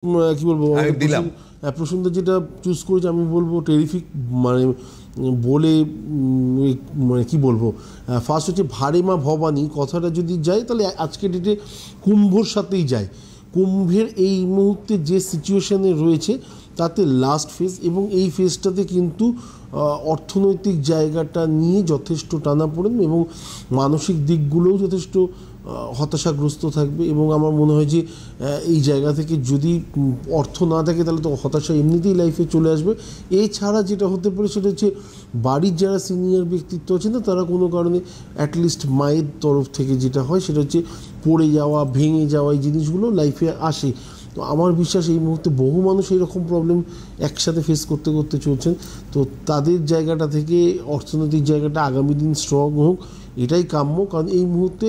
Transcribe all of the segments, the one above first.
কি বলবো, প্রসূনদা যেটা চুজ করেছে আমি বলবো টেরিফিক, মানে বলে মানে কি বলবো, ফার্স্ট হচ্ছে ভারে মা ভবানী কথাটা যদি যায় তাহলে আজকে ডেটে কুম্ভর সাথেই যায়। কুম্ভের এই মুহূর্তে যে সিচুয়েশানে রয়েছে তাতে লাস্ট ফেজ, এবং এই ফেজটাতে কিন্তু অর্থনৈতিক জায়গাটা নিয়ে যথেষ্ট টানাপোড়েন এবং মানসিক দিকগুলোও যথেষ্ট হতাশাগ্রস্ত থাকবে। এবং আমার মনে হয় যে এই জায়গা থেকে যদি অর্থ না থাকে তাহলে তো হতাশা এমনিতেই লাইফে চলে আসবে। এছাড়া যেটা হতে পারে সেটা হচ্ছে বাড়ির যারা সিনিয়র ব্যক্তিত্ব আছে না, তারা কোনো কারণে অ্যাটলিস্ট মায়ের তরফ থেকে যেটা হয় সেটা হচ্ছে পড়ে যাওয়া, ভেঙে যাওয়া, এই জিনিসগুলো লাইফে আসে। তো আমার বিশ্বাস এই মুহূর্তে বহু মানুষ এইরকম প্রবলেম একসাথে ফেস করতে করতে চলছেন। তো তাদের জায়গাটা থেকে অর্থনৈতিক জায়গাটা আগামী দিন স্ট্রং হোক, এটাই কাম্য। কারণ এই মুহূর্তে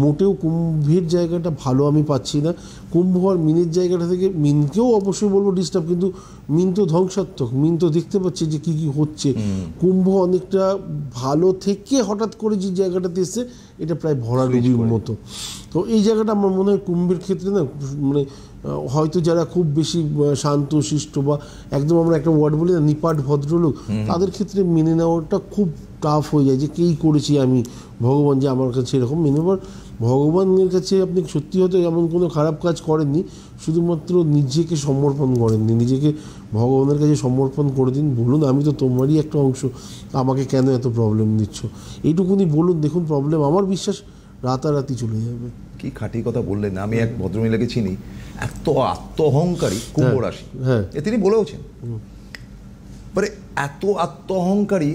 মোটেও কুম্ভের জায়গাটা ভালো আমি পাচ্ছি না। কুম্ভ আর মিনের জায়গাটা থেকে মিনকেও অবশ্যই বলবো ডিস্টার্ব, কিন্তু মিন তো ধ্বংসাত্মক, মিন তো দেখতে পাচ্ছে যে কী কী হচ্ছে। কুম্ভ অনেকটা ভালো থেকে হঠাৎ করে যে জায়গাটাতে এসছে এটা প্রায় ভরা ডুবির মতো। তো এই জায়গাটা আমার মনে হয় কুম্ভের ক্ষেত্রে না, মানে হয়তো যারা খুব বেশি শান্ত শিষ্ট বা একদম আমরা একটা ওয়ার্ড বলি না নিপাট ভদ্রলোক, তাদের ক্ষেত্রে মেনে নেওয়াটা খুব টাফ হয়ে যায় যে কেই করেছি আমি, ভগবান যে আমার কাছে এরকম মেনে নেবার। ভগবানের কাছে আপনি সত্যি হয়তো এমন কোনো খারাপ কাজ করেননি, শুধুমাত্র নিজেকে সমর্পণ করেননি, নিজেকে ভগবানের কাছে সমর্পণ করে দিন, বলুন আমি তো তোমারই একটা অংশ, আমাকে কেন এত প্রবলেম দিচ্ছ, এইটুকুনি বলুন, দেখুন প্রবলেম আমার বিশ্বাস রাতারাতি চলে যাবে। কি খাঁটি কথা বললেন। আমি এক ভদ্রমহিলাকে চিনি, এত আত্ম অহংকারী, কুম্ভ রাশি, তিনি বলেওছেন মানে এত আত্ম অহংকারী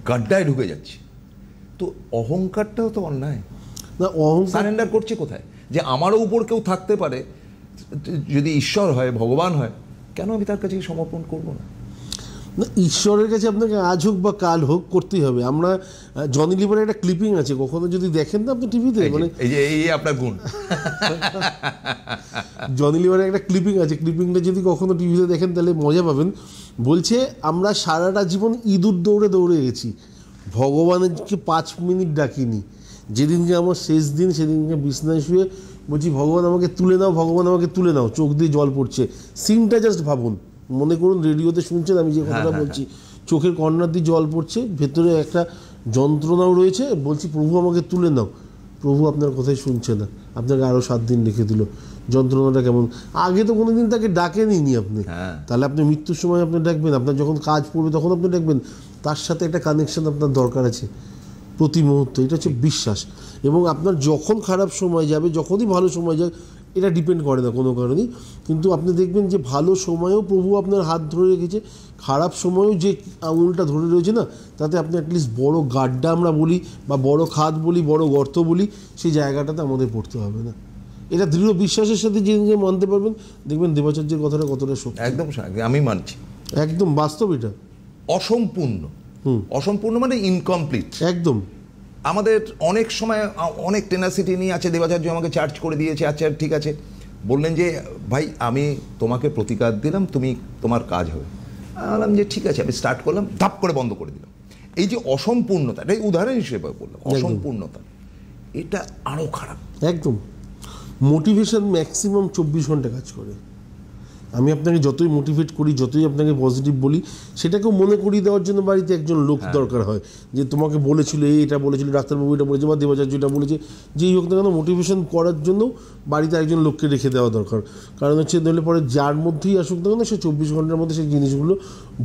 গাড্ডায় ঢুকে যাচ্ছে। তো অহংকারটাও তো অন্যায় না, অহংকার সারেন্ডার করছে কোথায়? যে আমারও উপর কেউ থাকতে পারে, যদি ঈশ্বর হয়, ভগবান হয়, কেন আমি তার কাছে সমর্পণ করবো না? না, ঈশ্বরের কাছে আপনাকে আজ হোক বা কাল হোক করতেই হবে। আমরা জনি লিভারের একটা ক্লিপিং আছে, কখনো যদি দেখেন না আপনি টিভিতে, মানে এই আপনার গুণ, জনি লিভারের একটা ক্লিপিং আছে, ক্লিপিংটা যদি কখনো টিভিতে দেখেন তাহলে মজা পাবেন। বলছে আমরা সারাটা জীবন ইঁদুর দৌড়ে দৌড়ে গেছি, ভগবানকে 5 মিনিট ডাকিনি। যেদিনকে আমার শেষ দিন সেদিনকে বিছনায় শুয়ে বলছি ভগবান আমাকে তুলে নাও, ভগবান আমাকে তুলে নাও, চোখ দিয়ে জল পড়ছে। সিনটা জাস্ট ভাবুন, মনে করুন রেডিওতে শুনছেন আমি যে কথাটা বলছি, চোখের কর্নার দিয়ে জল পড়ছে, ভেতরে একটা যন্ত্রণাও রয়েছে, বলছি প্রভু আমাকে তুলে নাও, প্রভু আপনার কথাই শুনছে না, আপনাকে আরও 7 দিন রেখে দিল। যন্ত্রণাটা কেমন? আগে তো কোনোদিন তাকে ডাকেনি আপনি, তাহলে আপনি মৃত্যুর সময় আপনি ডাকবেন, আপনার যখন কাজ পড়বে তখন আপনি ডাকবেন, তার সাথে একটা কানেকশন আপনার দরকার আছে প্রতি মুহূর্তে। এটা হচ্ছে বিশ্বাস। এবং আপনার যখন খারাপ সময় যাবে, যখনই ভালো সময় যাবে, এটা ডিপেন্ড করে না কোনো কারণেই, কিন্তু আপনি দেখবেন যে ভালো সময়েও প্রভু আপনার হাত ধরে রেখেছে, খারাপ সময়েও যে আঙুলটা ধরে রয়েছে না, তাতে আপনি অ্যাটলিস্ট বড় গাড্ডা আমরা বলি বা বড় খাদ বলি, বড় গর্ত বলি, সেই জায়গাটাতে আমাদের পড়তে হবে না। এটা দৃঢ় বিশ্বাসের সাথে যে মানতে পারবেন, দেখবেন দেবাচার্যের কথাটা কতটা সত্যি। একদম আমি মানছি, একদম বাস্তব। এটা অসম্পূর্ণ, অসম্পূর্ণ মানে ইনকমপ্লিট একদম। আমাদের অনেক সময় অনেক টেনাসিটি নিয়ে আছে, দেবাচার্য আমাকে চার্জ করে দিয়েছে, আচ্ছা ঠিক আছে, বললেন যে ভাই আমি তোমাকে প্রতিকার দিলাম, তুমি তোমার কাজ হবে। বললাম যে ঠিক আছে, আমি স্টার্ট করলাম, ধাপ করে বন্ধ করে দিলাম। এই যে অসম্পূর্ণতা, এটাই উদাহরণ হিসেবে বললাম, অসম্পূর্ণতা এটা আরও খারাপ। একদম। মোটিভেশন ম্যাক্সিমাম 24 ঘন্টা কাজ করে। আমি আপনাকে যতই মোটিভেট করি, যতই আপনাকে পজিটিভ বলি, সেটাকেও মনে করিয়ে দেওয়ার জন্য বাড়িতে একজন লোক দরকার হয়, যে তোমাকে বলেছিল এটা বলেছিল, ডাক্তারবাবু এটা বলেছে বা দেবাচার্য এটা বলেছে, যেই হোক না কেন মোটিভেশন করার জন্য বাড়িতে একজন লোককে রেখে দেওয়া দরকার। কারণ হচ্ছে নইলে পরে যার মধ্যেই আসুক না কেন, সে 24 ঘন্টার মধ্যে সেই জিনিসগুলো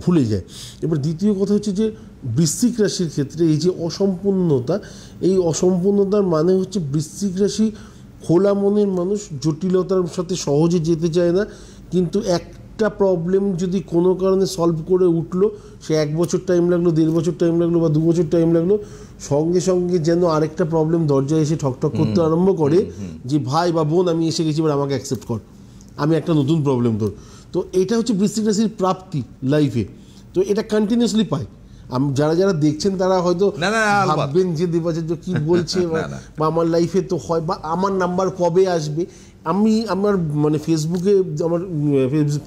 ভুলে যায়। এবার দ্বিতীয় কথা হচ্ছে যে বৃশ্চিক রাশির ক্ষেত্রে এই যে অসম্পূর্ণতা, এই অসম্পূর্ণতার মানে হচ্ছে বৃশ্চিক রাশি খোলা মনের মানুষ, জটিলতার সাথে সহজে যেতে চায় না, কিন্তু একটা প্রবলেম যদি কোনো কারণে সলভ করে উঠলো, সে 1 বছর টাইম লাগলো, 1.5 বছর টাইম লাগলো বা 2 বছর টাইম লাগলো, সঙ্গে সঙ্গে যেন আরেকটা প্রবলেম দরজায় এসে ঠকঠক করতে আরম্ভ করে যে ভাই বা বোন আমি এসে গেছি, এবার আমাকে অ্যাকসেপ্ট কর, আমি একটা নতুন প্রবলেম তোর। তো এটা হচ্ছে বৃশ্চিক রাশির প্রাপ্তি লাইফে। তো এটা কন্টিনিউসলি পায়। যারা যারা দেখছেন তারা হয়তো ভাববেন যে দেবাচার্য কি বলছে, বা আমার লাইফে তো হয়, বা আমার নাম্বার কবে আসবে। আমি আমার মানে ফেসবুকে, আমার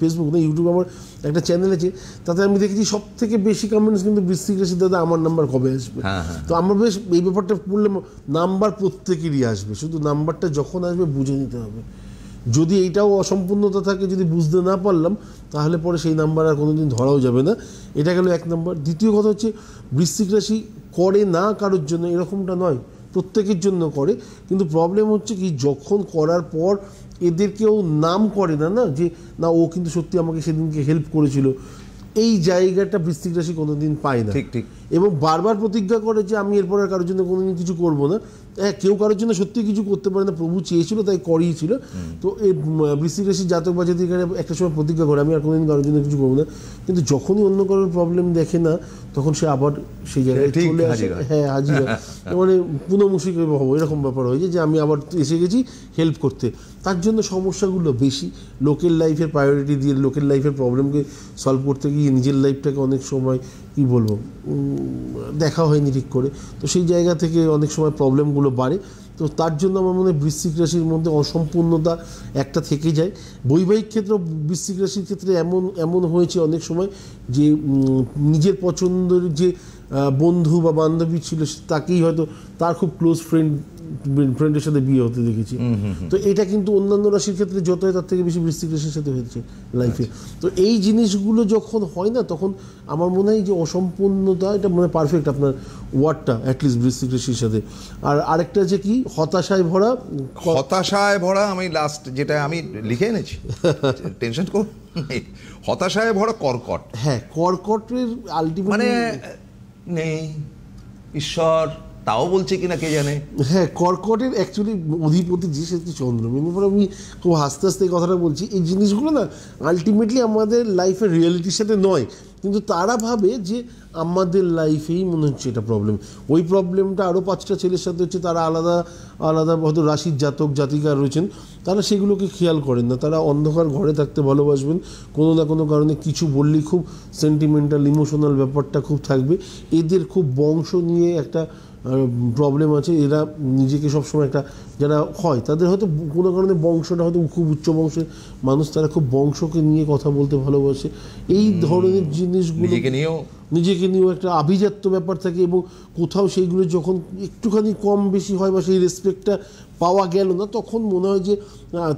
ফেসবুক না ইউটিউবে আমার একটা চ্যানেল আছে, তাতে আমি দেখেছি সব থেকে বেশি কমেন্টস কিন্তু বৃশ্চিক রাশি, দাদা আমার নাম্বার কবে আসবে। তো আমার বেশ এই ব্যাপারটা বললে, নাম্বার প্রত্যেকেরই আসবে, শুধু নাম্বারটা যখন আসবে বুঝে নিতে হবে। যদি এইটাও অসম্পূর্ণতা থাকে, যদি বুঝতে না পারলাম, তাহলে পরে সেই নাম্বার আর কোনোদিন ধরাও যাবে না। এটা গেল এক নাম্বার। দ্বিতীয় কথা হচ্ছে, বৃশ্চিক রাশি করে না কারোর জন্য এরকমটা নয়, প্রত্যেকের জন্য করে। কিন্তু প্রবলেম হচ্ছে কি, যখন করার পর এদের কেউ নাম করে না, না যে না ও কিন্তু সত্যি আমাকে সেদিনকে হেল্প করেছিল, এই জায়গাটা বৃশ্চিক রাশি কোনোদিন পায় না। ঠিক ঠিক। এবং বারবার প্রতিজ্ঞা করে যে আমি এরপর আর কারোর জন্য কোনোদিন কিছু করবো না। হ্যাঁ, কেউ কারোর জন্য সত্যি কিছু করতে পারে না, প্রভু চেয়েছিল তাই করিয়েছিল। তো এই বৃশ্চিক রাশির জাতক বা জাতিকারা একটা সময় প্রতিজ্ঞা করে আমি আর কোনোদিন কারোর জন্য কিছু করবো না, কিন্তু যখনই অন্য কারোর প্রবলেম দেখে না, তখন সে আবার সেই জায়গায় চলে আসে। হ্যাঁ, হাজির হয়। মানে পুনঃমুষিক হবো এরকম ব্যাপার হয়েছে যে আমি আবার এসে গেছি হেল্প করতে। তার জন্য সমস্যাগুলো বেশি। লোকের লাইফের প্রায়োরিটি দিয়ে লোকের লাইফের প্রবলেমকে সলভ করতে গিয়ে নিজের লাইফটাকে অনেক সময় কী বলবো দেখা হয়নি ঠিক করে। তো সেই জায়গা থেকে অনেক সময় প্রবলেমগুলো বাড়ে। তো তার জন্য আমার মনে হয় বৃশ্চিক রাশির মধ্যে অসম্পূর্ণতা একটা থেকে যায়। বৈবাহিক ক্ষেত্রে বৃশ্চিক রাশির ক্ষেত্রে এমন হয়েছে অনেক সময় যে নিজের পছন্দের যে বন্ধু বা বান্ধবী ছিল তাকেই হয়তো তার খুব ক্লোজ ফ্রেন্ডের সাথে বিয়ে হতে দেখেছি। তো এটা কিন্তু অন্যান্য রাশির ক্ষেত্রে যত হয় তার থেকে বেশি বৃশ্চিক রাশির সাথে হয়েছে লাইফে। তো এই জিনিসগুলো যখন হয় না, তখন আমার মনে হয় যে অসম্পূর্ণতা, এটা মানে পারফেক্ট আপনার ওয়ার্ডটা অ্যাটলিস্ট বৃশ্চিক রাশির সাথে। আর আরেকটা যে কি হতাশায় ভরা। আমি লাস্ট যেটা আমি লিখে এনেছি, টেনশন কর, হতাশায় ভরা কর্কট। হ্যাঁ, কর্কটের আলটিমেট মানে নেই ঈশ্বর, তাও বলছে কিনা কে জানে। হ্যাঁ, কর্কটের অ্যাকচুয়ালি অধিপতি যে সে হচ্ছে চন্দ্র। এরপর আমি খুব হাসতে হাসতে এই কথাটা বলছি, এই জিনিসগুলো না আলটিমেটলি আমাদের লাইফের রিয়েলিটির সাথে নয়, কিন্তু তারা ভাবে যে আমাদের লাইফেই মনে হচ্ছে এটা প্রবলেম। ওই প্রবলেমটা আরও 5টা ছেলের সাথে হচ্ছে, তারা আলাদা আলাদা হয়তো রাশির জাতক জাতিকা রয়েছেন, তারা সেগুলোকে খেয়াল করেন না। তারা অন্ধকার ঘরে থাকতে ভালোবাসবেন, কোনো না কোনো কারণে কিছু বললেই খুব সেন্টিমেন্টাল ইমোশনাল ব্যাপারটা খুব থাকবে। এদের খুব বংশ নিয়ে একটা প্রবলেম আছে। এরা নিজেকে সবসময় একটা, যারা হয় তাদের হয়তো কোনো কারণে বংশটা হয়তো খুব উচ্চ বংশের মানুষ, তারা খুব বংশকে নিয়ে কথা বলতে ভালোবাসে। এই ধরনের জিনিসগুলো নিজেকে নিয়েও একটা আভিজাত্য ব্যাপার থাকে, এবং কোথাও সেইগুলো যখন একটুখানি কম বেশি হয় বা সেই রেসপেক্টটা পাওয়া গেল না, তখন মনে হয় যে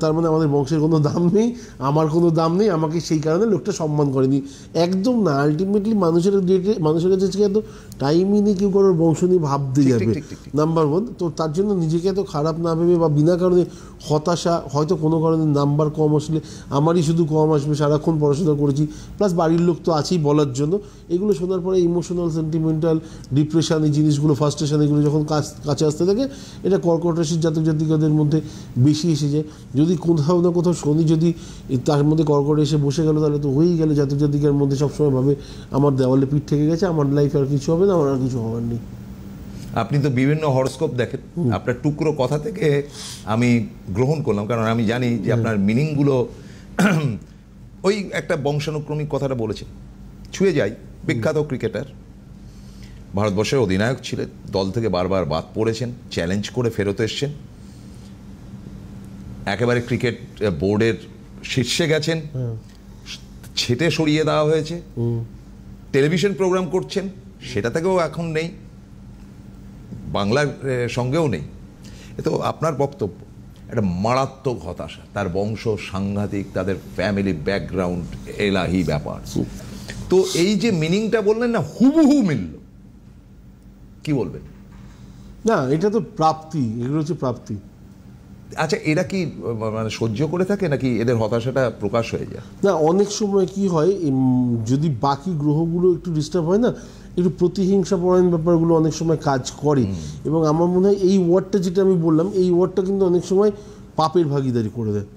তার মানে আমাদের বংশের কোনো দাম নেই, আমার কোনো দাম নেই, আমাকে সেই কারণে লোকটা সম্মান করেনি। একদম না, আলটিমেটলি মানুষের কাছে এত টাইমই নেই কেউ কারোর বংশ নিয়ে ভাবতে যাবে, নাম্বার 1। তো তার জন্য নিজেকে এত খারাপ না ভেবে বা বিনা কারণে হতাশা, হয়তো কোনো কারণে নাম্বার কম আসলে আমারই শুধু কম আসবে, সারাক্ষণ পড়াশোনা করেছি, প্লাস বাড়ির লোক তো আছেই বলার জন্য, এগুলো শোনার পরে ইমোশনাল সেন্টিমেন্টাল ডিপ্রেশন, এই জিনিসগুলো ফার্স্টেশন, এগুলো যখন কাছে আসতে থাকে, এটা কর্কট রাশির জাতক জাতিকাদের মধ্যে বেশি এসে যায়। যদি কোথাও না কোথাও শনি যদি তার মধ্যে কর্কট এসে বসে গেল, তাহলে তো হয়েই গেল। জাতক জাতিকার মধ্যে সবসময় ভাবে আমার দেওয়ালে পিঠ থেকে গেছে, আমার লাইফে আর কিছু হবে না, আমার আর কিছু হওয়ার নেই। আপনি তো বিভিন্ন হরস্কোপ দেখেন, আপনার টুকরো কথা থেকে আমি গ্রহণ করলাম, কারণ আমি জানি যে আপনার মিনিংগুলো ওই একটা বংশানুক্রমিক কথাটা বলেছে, ছুঁয়ে যায়। বিখ্যাত ক্রিকেটার, ভারতবর্ষের অধিনায়ক ছিলেন, দল থেকে বারবার বাদ পড়েছেন, চ্যালেঞ্জ করে ফেরত এসছেন, একেবারে ক্রিকেট বোর্ডের শীর্ষে গেছেন, ছেটে সরিয়ে দেওয়া হয়েছে, টেলিভিশন প্রোগ্রাম করছেন, সেটা থেকেও এখন নেই, বাংলার সঙ্গেও নেই। তো আপনার বক্তব্য একটা মারাত্মক হতাশা, তার বংশ সাংঘাতিক, তাদের ফ্যামিলি ব্যাকগ্রাউন্ড এলাহি ব্যাপার। তো এই যে মিনিংটা বললেন না, হুবহু মিলল, কি বলবেন? না, এটা তো প্রাপ্তি, এগুলো হচ্ছে প্রাপ্তি। আচ্ছা, এরা কি মানে সহ্য করে থাকে নাকি এদের হতাশাটা প্রকাশ হয়ে যায়? না, অনেক সময় কি হয়, যদি বাকি গ্রহগুলো একটু ডিস্টার্ব হয় না, একটু প্রতিহিংসা পরায়ণ ব্যাপারগুলো অনেক সময় কাজ করে। এবং আমার মনে হয় এই ওয়ার্ডটা যেটা আমি বললাম, এই ওয়ার্ডটা কিন্তু অনেক সময় পাপের ভাগিদারি করে দেয়।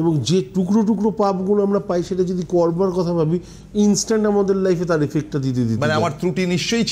এবং যে টুকরো টুকরো পাপগুলো আমরা পাই, সেটা যদি করবার কথা ভাবি, ইনস্ট্যান্ট আমাদের লাইফে তার এফেক্টটা দিতে মানে আমার ত্রুটি নিশ্চয়ই